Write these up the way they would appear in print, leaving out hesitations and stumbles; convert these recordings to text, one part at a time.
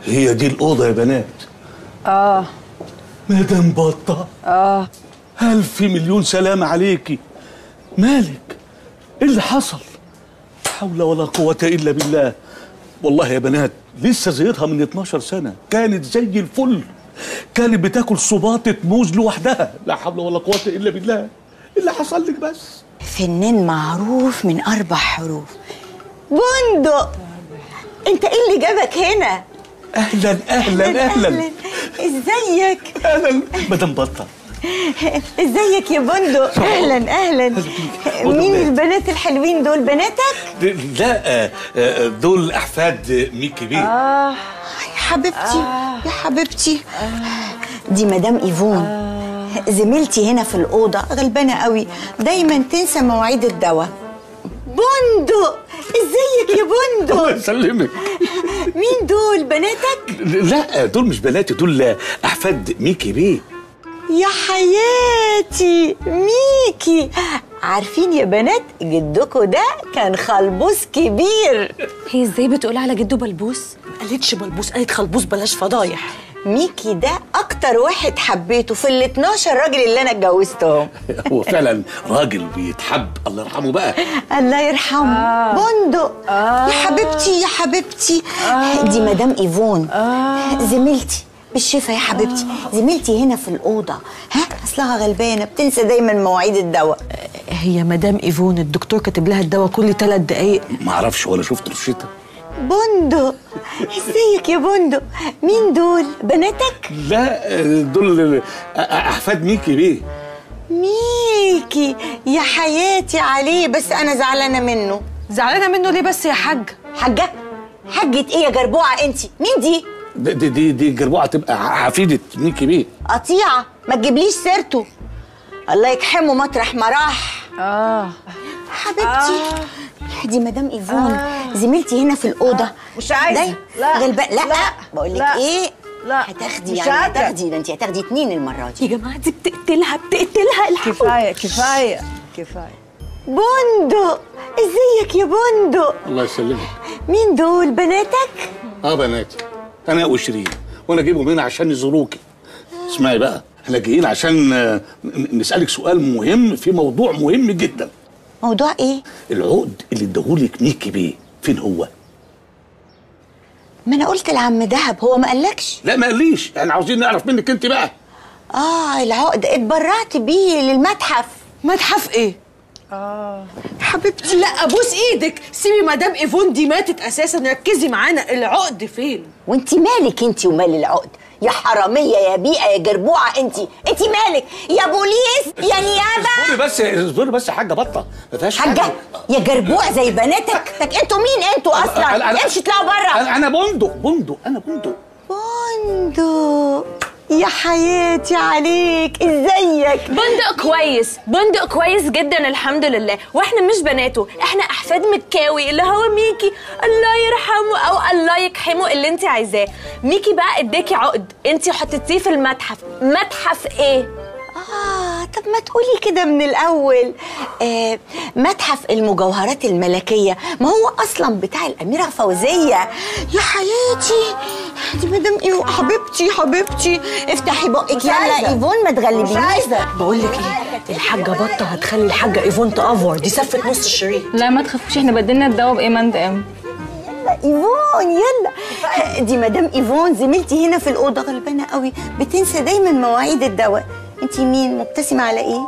هي دي الأوضة يا بنات. مدام بطة. ألف مليون سلام عليكي. مالك؟ إيه اللي حصل؟ لا حول ولا قوة إلا بالله. والله يا بنات لسه زيتها من 12 سنة كانت زي الفل، كانت بتاكل صباطة موز لوحدها. لا حول ولا قوة إلا بالله. إيه اللي حصل لك بس؟ فنان معروف من 4 حروف. بندق، انت ايه اللي جابك هنا؟ اهلا اهلا اهلا. ازيك؟ اهلا مدام بطة. ازيك يا بندق؟ اهلا اهلا. مين البنات الحلوين دول؟ بناتك؟ لا دول احفاد ميكي بيه. يا حبيبتي يا حبيبتي. دي مدام ايفون زميلتي هنا في الأوضة، غلبانة قوي، دايما تنسى مواعيد الدواء. بندق، ازيك يا بندق؟ الله يسلمك. مين دول؟ بناتك؟ لا دول مش بناتي، دول احفاد ميكي بيه. يا حياتي ميكي. عارفين يا بنات جدكوا ده كان خلبوس كبير. هي ازاي بتقول على جده بلبوس؟ ما قالتش بلبوس، قالت خلبوس، بلاش فضايح. ميكي ده اكتر واحد حبيته في ال 12 راجل اللي انا اتجوزتهم. هو فعلا راجل بيتحب، الله يرحمه بقى. الله يرحمه. بندق يا حبيبتي يا حبيبتي. دي مدام ايفون زميلتي بالشفا يا حبيبتي. زميلتي هنا في الأوضة. أصلها غلبانة بتنسى دايما مواعيد الدواء. هي مدام ايفون الدكتور كاتب لها الدواء كل 3 دقايق. ما اعرفش ولا شفت رشتها. بندق، ازيك يا بندق؟ مين دول؟ بناتك؟ لا دول احفاد ميكي بيه. ميكي يا حياتي عليه، بس انا زعلانه منه. زعلانه منه ليه بس يا حاج؟ حاجه؟ حاجه ايه يا جربوعه انت؟ مين دي؟ دي جربوعه تبقى حفيده ميكي بيه. قطيعه، ما تجيبليش سيرته، الله يكحمه مطرح ما راح. حبيبتي. دي مدام ايفون زميلتي هنا في الأوضة. مش عايزه. لا لا بقول لك ايه، لا هتاخدي مش يعني قادرة. هتاخدي، ده انت هتاخدي 2 المرة دي. يا جماعه دي بتقتلها الحقوا. كفايه. بندق، ازيك يا بندق؟ الله يسلمك. مين دول؟ بناتك؟ بناتي انا وشيرين، وانا جايبهم هنا عشان يزوروكي. اسمعي بقى، احنا جايين عشان نسألك سؤال مهم في موضوع مهم جدا. موضوع ايه؟ العقد اللي اداهولك ميكي بيه فين هو؟ ما انا قلت لعم دهب، هو ما قالكش؟ لا ما قاليش، احنا عاوزين نعرف منك انت بقى. العقد اتبرعت بيه للمتحف. متحف ايه؟ حبيبتي لا ابوس ايدك، سيبي مدام ايفون دي ماتت اساسا، ركزي معانا. العقد فين؟ وانت مالك انت ومال العقد؟ يا حراميه يا بيئه يا جربوعه، انت مالك؟ يا بوليس يا نيابه. اصبري بس يا حاجه بطه، ما فيهاش حاجه يا جربوع زي بناتك. انتوا مين انتوا اصلا؟ امشي اطلعوا بره. انا بندق انا بندق. يا حياتي عليك، ازيك؟ بندق كويس جدا الحمد لله، واحنا مش بناته، احنا احفاد مكاوي اللي هو ميكي الله يرحمه او الله يكحمه اللي انت عايزاه. ميكي بقى اداكي عقد انت حطيتيه في المتحف. متحف ايه؟ طب ما تقولي كده من الأول. متحف المجوهرات الملكية، ما هو أصلا بتاع الأميرة فوزية. يا حياتي دي مدام إيه؟ حبيبتي افتحي بقك يلا ايفون، ما تغلبينيش. بقول لك ايه، الحاجه بطه هتخلي الحاجه ايفون تأفور، دي سفت نص الشريط. لا ما تخافوش، احنا بدلنا الدواء بايمان دقام. يلا ايفون يلا. دي مدام ايفون زميلتي هنا في الأوضة، غلبانة قوي بتنسى دايما مواعيد الدواء. انتي مين؟ مبتسمة على ايه؟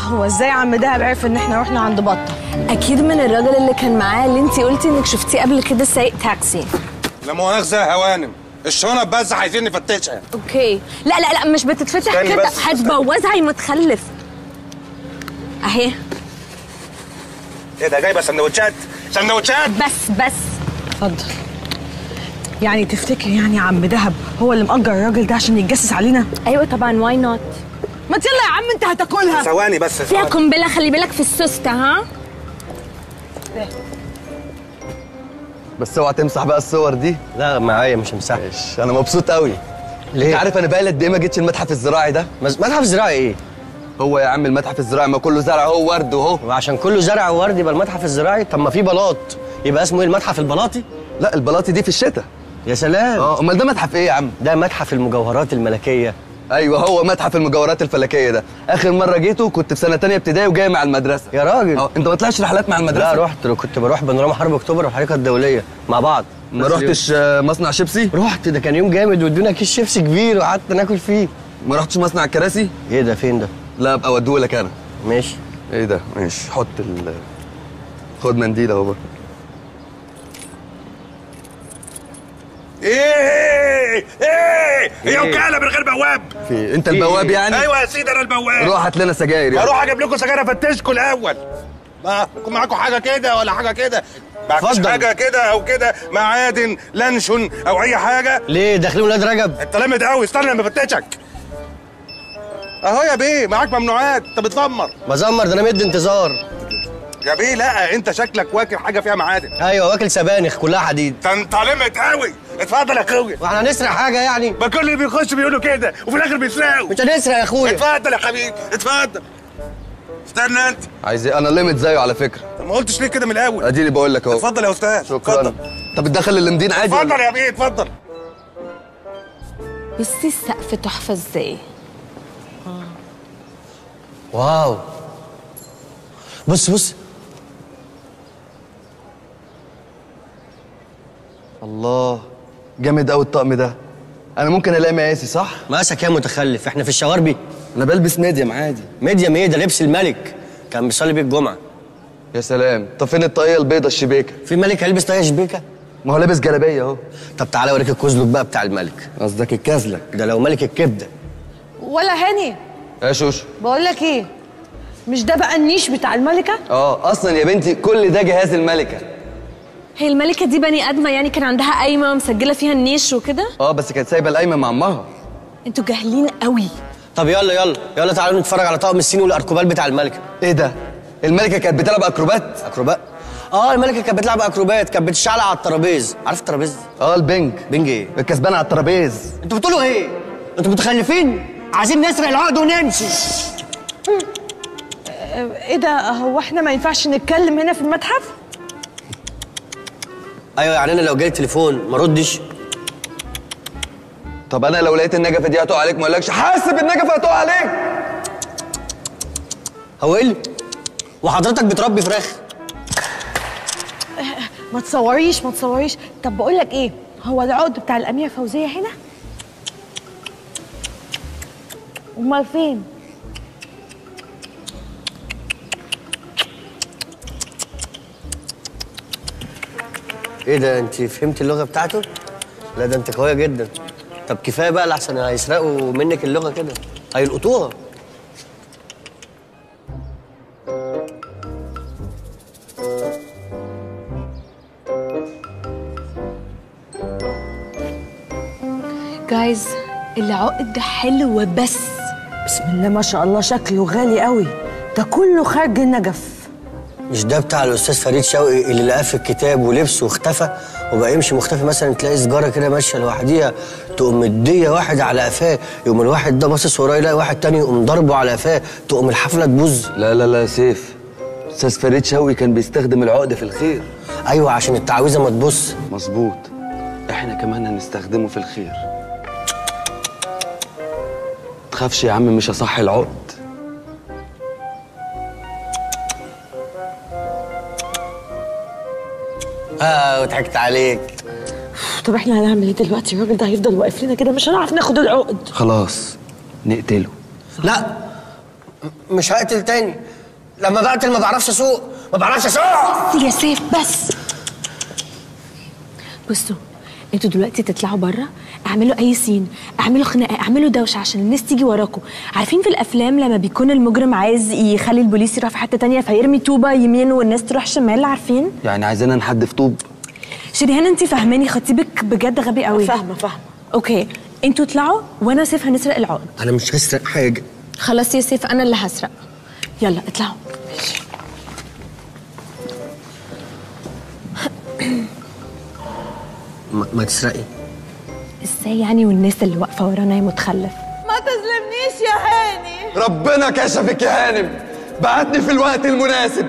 هو ازاي عم دهب عرف ان احنا رحنا عند بطه؟ اكيد من الراجل اللي كان معاه، اللي انت قلتي انك شفتيه قبل كده سايق تاكسي. لا مؤاخذة يا هوانم، الشنط بس عايزين نفتشها. اوكي. لا مش بتتفتح كده، هتبوظها يا متخلف. اهي. ايه ده جايبه سندوتشات؟ بس اتفضل. يعني تفتكر يعني عم دهب هو اللي مأجر الراجل ده عشان يتجسس علينا؟ ايوه طبعا، واي نوت. ما يلا يا عم انت هتاكلها. ثواني بس فيها قنبله، خلي بالك في السوسته. ها بس اوعى تمسح بقى الصور دي. لا معايا مش همسحها. انا مبسوط قوي. ليه؟ انت عارف انا بقالي قد ايه ما جيتش المتحف الزراعي ده؟ متحف زراعي ايه؟ هو يا عم المتحف الزراعي ما كله زرع اهو ورد اهو. وعشان كله زرع وورد يبقى المتحف الزراعي؟ طب ما في بلاط، يبقى اسمه ايه، المتحف البلاطي؟ لا البلاطي دي في الشتاء. يا سلام. امال ده متحف ايه يا عم؟ ده متحف المجوهرات الملكيه. ايوه هو متحف المجوهرات الفلكيه ده. اخر مره جيته كنت في سنه تانية ابتدائي وجاي مع المدرسه. يا راجل. انت ما طلعتش رحلات مع المدرسه؟ لا رحت، كنت بروح بانوراما حرب اكتوبر والحركه الدوليه مع بعض. ما رحتش مصنع شيبسي؟ رحت، ده كان يوم جامد وادونا كيس شيبسي كبير وقعدت ناكل فيه. ما رحتش مصنع الكراسي؟ ايه ده، فين ده؟ لا ابقى اوديهولك انا. ماشي. ايه ده؟ ماشي حط خد منديل اهو بقى. ايه هي وكاله من غير بواب. في انت البواب يعني؟ ايوه يا سيدي انا البواب. روح هات لنا سجاير يعني. اروح اجيب لكم سجاير افتشكم الاول. ما يكون معاكم حاجه كده ولا حاجه كده؟ معكش حاجه كده او كده، معادن لانشون او اي حاجه؟ ليه داخلين ولاد رجب؟ انت لامد قوي، استنى لما افتشك. اهو يا بيه معاك ممنوعات، انت بتزمر. بزمر ده انا مدي انتظار. يا بيه لا انت شكلك واكل حاجه فيها معادن. ايوه واكل سبانخ كلها حديد. ده انت لامد قوي. اتفضل يا اخويا. واحنا هنسرق حاجه يعني؟ ما كل اللي بيخش بيقولوا كده وفي الاخر بيسرقوا. مش هنسرق يا اخويا. اتفضل يا حبيبي اتفضل. استنى انت. عايز ايه؟ انا ليميت زيه على فكره. ما قلتش ليه كده من الاول؟ اديني بقول لك اهو. اتفضل يا استاذ. شكرا. اتفضل. طب بتدخل اللمدين عادي؟ اتفضل يا بيه اتفضل. بصي السقف تحفه ازاي. واو. بص الله جامد قوي الطقم ده. انا ممكن الاقي مقاسي صح؟ مقاسك يا متخلف، احنا في الشواربي. انا بلبس ميديم عادي. ميديم ايه ده؟ لبس الملك كان بيصلي بيه الجمعه. يا سلام. طب فين الطاقيه البيضه الشبيكه؟ في ملك هيلبس طاقيه شبيكه؟ ما هو لابس جلابيه اهو. طب تعالى اوريك الكزلك بقى بتاع الملك. قصدك الكازلك؟ ده لو ملك الكبده. ولا هاني يا شوشو بقول لك ايه، مش ده بقى النيش بتاع الملكه؟ اصلا يا بنتي كل ده جهاز الملكه. هي الملكه دي بني ادمه يعني؟ كان عندها قايمه مسجله فيها النيش وكده؟ بس كانت سايبه القايمه مع امها. انتوا جاهلين قوي. طب يلا تعالوا نتفرج على طقم الصيني والاركوبات بتاع الملكه. ايه ده؟ الملكه كانت بتلعب اكروبات؟ اكروبات؟ الملكه كانت بتلعب اكروبات، كانت بتشعلق على الترابيز. عارف الترابيز؟ البنج. بنج ايه؟ الكسبان على الترابيز. انتوا بتقولوا ايه؟ انتوا متخلفين؟ عايزين نسرق العقد ونمشي. ايه ده، هو احنا ما ينفعش نتكلم هنا في المتحف؟ ايوه يعني انا لو جالي تليفون ما ردش؟ طب انا لو لقيت النجفه دي هتقع عليك ما اقولكش حاسب النجفه هتقع عليك؟ هو ايه اللي؟ وحضرتك بتربي فراخ؟ ما تصوريش. طب بقول لك ايه، هو العقد بتاع الاميره فوزيه هنا؟ امال فين؟ ايه ده، انت فهمتي اللغه بتاعته؟ لا ده انت قويه جدا. طب كفايه بقى لحسن هيسرقوا منك اللغه كده، هيلقطوها. جايز العقد حلو بس. بسم الله ما شاء الله، شكله غالي قوي ده، كله خارج النجف. مش ده بتاع الاستاذ فريد شوقي اللي لقاه في الكتاب ولبسه واختفى وبقى يمشي مختفي؟ مثلا تلاقي سجاره كده ماشيه لوحديها تقوم مديه واحد على قفاه، يقوم الواحد ده باصص وراه يلاقي واحد تاني يقوم ضربه على قفاه، تقوم الحفله تبوظ. لا يا سيف، استاذ فريد شوقي كان بيستخدم العقد في الخير. ايوه عشان التعويذه ما تبص. مظبوط، احنا كمان هنستخدمه في الخير. تخافش يا عم مش هصحي العقد. وضحكت عليك. طب احنا هنعمل ايه دلوقتي؟ الراجل ده هيفضل واقف لنا كده، مش هنعرف ناخد العقد. خلاص نقتله. لا مش هقتل تاني، لما بقتل ما بعرفش اسوق. يا سيف بس. بصوا انتوا دلوقتي تطلعوا بره، اعملوا اي سين، اعملوا خناقه، اعملوا دوشه عشان الناس تيجي وراكم. عارفين في الافلام لما بيكون المجرم عايز يخلي البوليس يروح في حته تانية فيرمي طوبه يمين والناس تروح شمال؟ عارفين؟ يعني عايزانا نحدف طوب؟ شريهان انت فاهماني؟ خطيبك بجد غبي قوي. فاهمه. اوكي انتوا اطلعوا وانا سيف هنسرق العقد. انا مش هسرق حاجه. خلاص يا سيف انا اللي هسرق. يلا اطلعوا. ما تسرقي. ازاي يعني والناس اللي واقفه ورانا يا متخلف؟ ما تظلمنيش يا هاني. ربنا كشفك يا هانم، بعتني في الوقت المناسب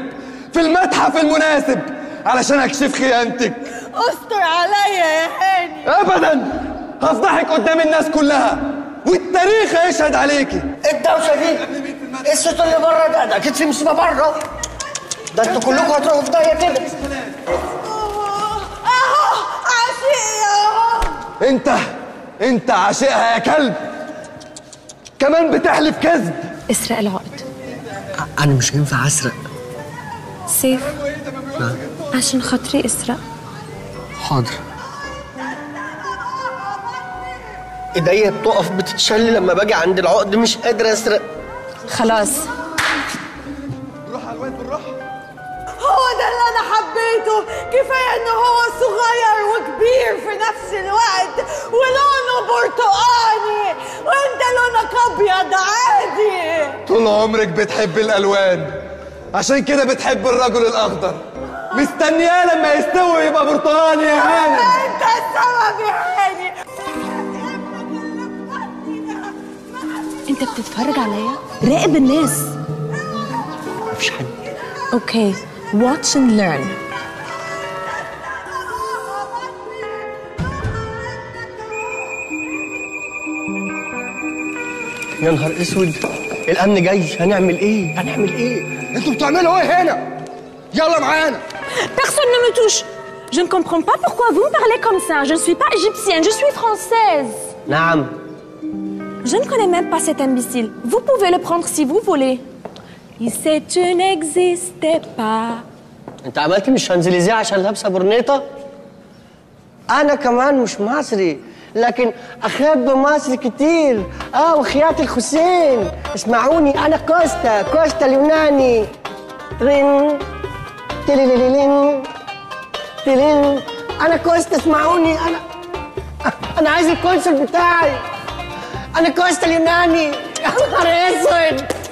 في المتحف المناسب علشان اكشف خيانتك. استر عليا يا هاني. ابدا، هفضحك قدام الناس كلها والتاريخ هيشهد عليكي. الدوشه دي ايه الصوت اللي بره ده اكيد في مصيبه بره. ده انتوا كلكم هتروحوا في داهيه كده. اهو عشيقي اهو. انت عاشقها يا كلب، كمان بتحلف كذب. اسرق العقد. انا مش هينفع اسرق. سيف، عشان خاطري اسرق. حاضر. ايديا بتقف بتتشل لما باجي عند العقد، مش قادر اسرق. خلاص. بالراحه يا الواد بالراحه. هو ده اللي انا حبيته. كفايه ان هو صغير وكبير في نفس الوقت ولونه برتقاني وانت لونك ابيض عادي. طول عمرك بتحب الالوان، عشان كده بتحب الرجل الاخضر. مستنياه لما يستوي يبقى برتقاني يا هانم. انت السبب يا هاني. انت بتتفرج عليا؟ راقب الناس. مفيش حد. اوكي، watch and learn. يا نهار اسود، الامن جاي. هنعمل ايه؟ انتوا بتعملوا ايه هنا؟ يلا معانا. Personne ne me touche. Je ne comprends pas pourquoi vous me parlez comme ça. Je ne suis pas égyptienne, je suis française. نعم. Je ne connais même pas cet imbécile. Vous pouvez le prendre si vous voulez. Il sait tu n'existais pas. انت عملت مش شانزليزيه عشان لابسه برنيطه؟ انا كمان مش مصري، لكن احب مصر كتير. وخيات الحسين. اسمعوني، انا كوستا اليوناني. رين تليليلين تلين. انا كوستا، اسمعوني. انا عايز الكونسل بتاعي. انا كوستا اليوناني. يا نهار اسود.